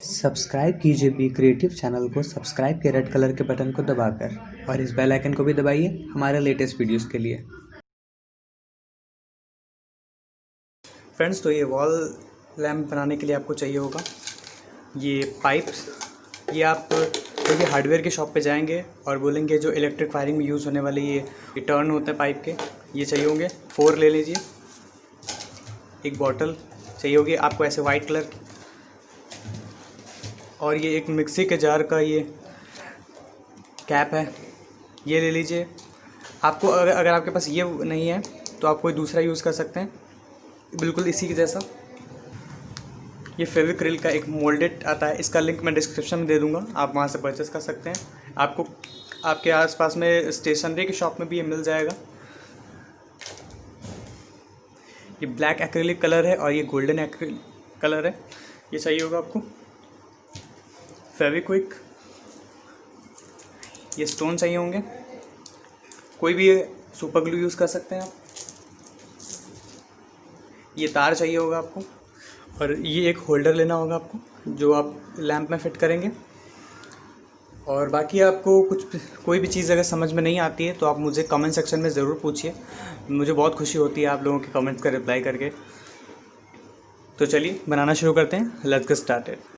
Subscribe कीजिए be creative channel को subscribe के रेड कलर के बटन को दबाकर और इस बेल आइकन को भी दबाइए हमारे लेटेस्ट वीडियोस के लिए। फ्रेंड्स, तो ये वॉल लैम्प बनाने के लिए आपको चाहिए होगा ये पाइप्स। ये आप देखिए हार्डवेयर की शॉप पे जाएंगे और बोलेंगे जो इलेक्ट्रिक वायरिंग में यूज़ होने वाले ये टर्न होते हैं पाइप के, ये चाहिए होंगे। 4 ले लीजिए। एक बॉटल चाहिए होगी आपको ऐसे वाइट कलर की, और ये एक मिक्सी के जार का ये कैप है, ये ले लीजिए। आपको अगर आपके पास ये नहीं है तो आप कोई दूसरा यूज़ कर सकते हैं, बिल्कुल इसी के जैसा। ये फेविक्रिल का एक मोल्डेड आता है, इसका लिंक मैं डिस्क्रिप्शन में दे दूंगा, आप वहाँ से परचेस कर सकते हैं। आपको आपके आसपास में स्टेशनरी की शॉप में भी ये मिल जाएगा। ये ब्लैक एक्रिलिक कलर है और ये गोल्डन एक्रिलिक कलर है, ये चाहिए होगा आपको। फेविक्विक, ये स्टोन चाहिए होंगे, कोई भी सुपर ग्लू यूज़ कर सकते हैं आप। ये तार चाहिए होगा आपको, और ये एक होल्डर लेना होगा आपको जो आप लैंप में फिट करेंगे। और बाकी आपको कोई भी चीज़ अगर समझ में नहीं आती है तो आप मुझे कमेंट सेक्शन में ज़रूर पूछिए, मुझे बहुत खुशी होती है आप लोगों के कमेंट्स का रिप्लाई करके। तो चलिए बनाना शुरू करते हैं, लेट्स गेट स्टार्टेड।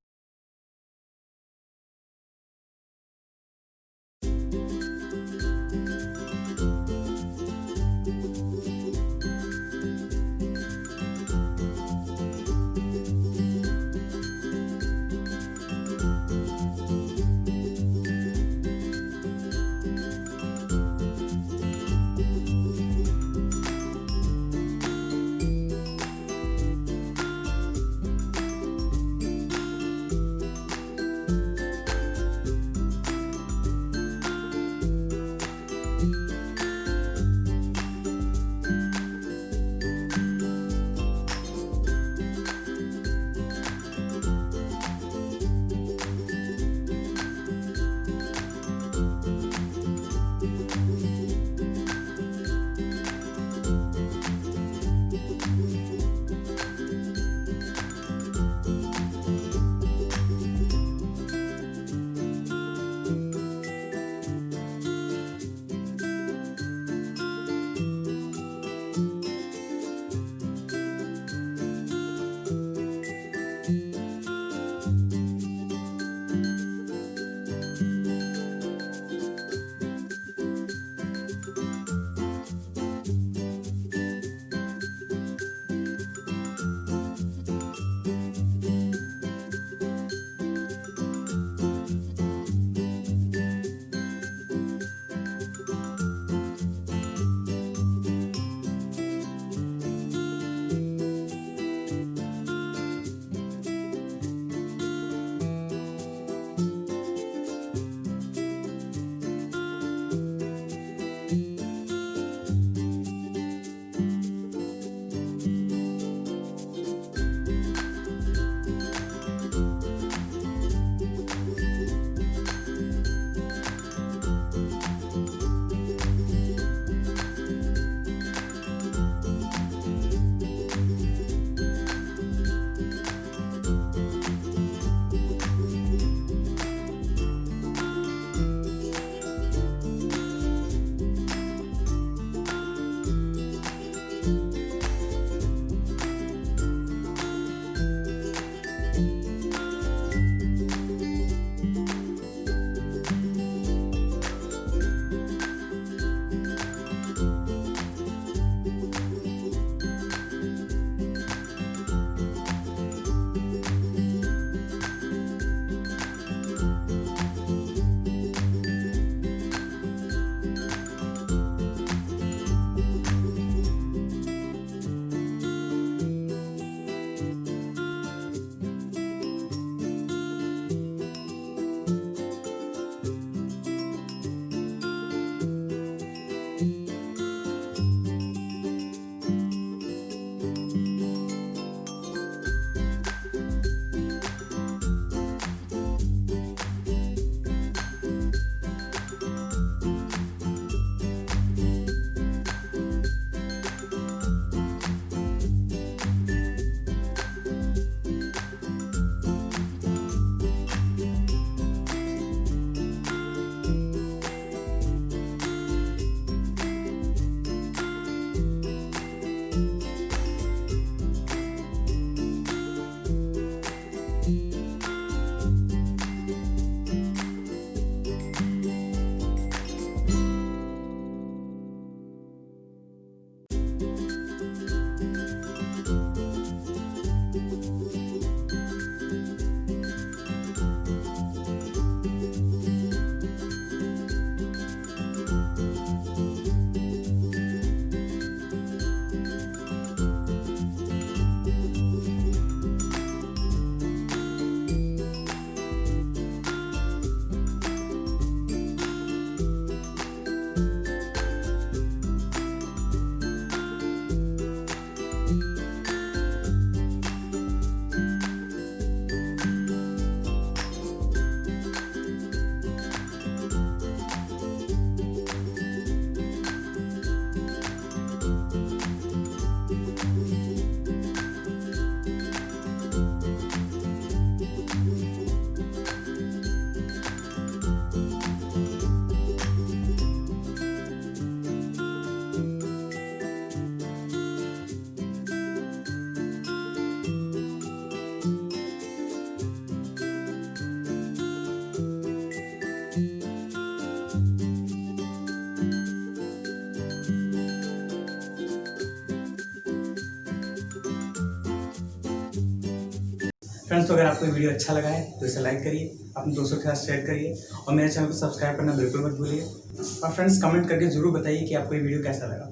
फ्रेंड्स, तो अगर आपको ये वीडियो अच्छा लगा है तो इसे लाइक करिए, अपने दोस्तों के साथ शेयर करिए और मेरे चैनल को सब्सक्राइब करना बिल्कुल मत भूलिए। और फ्रेंड्स, कमेंट करके ज़रूर बताइए कि आपको ये वीडियो कैसा लगा।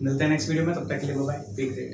मिलते हैं नेक्स्ट वीडियो में, तब तक के लिए बाय बाय, बी ग्रेट।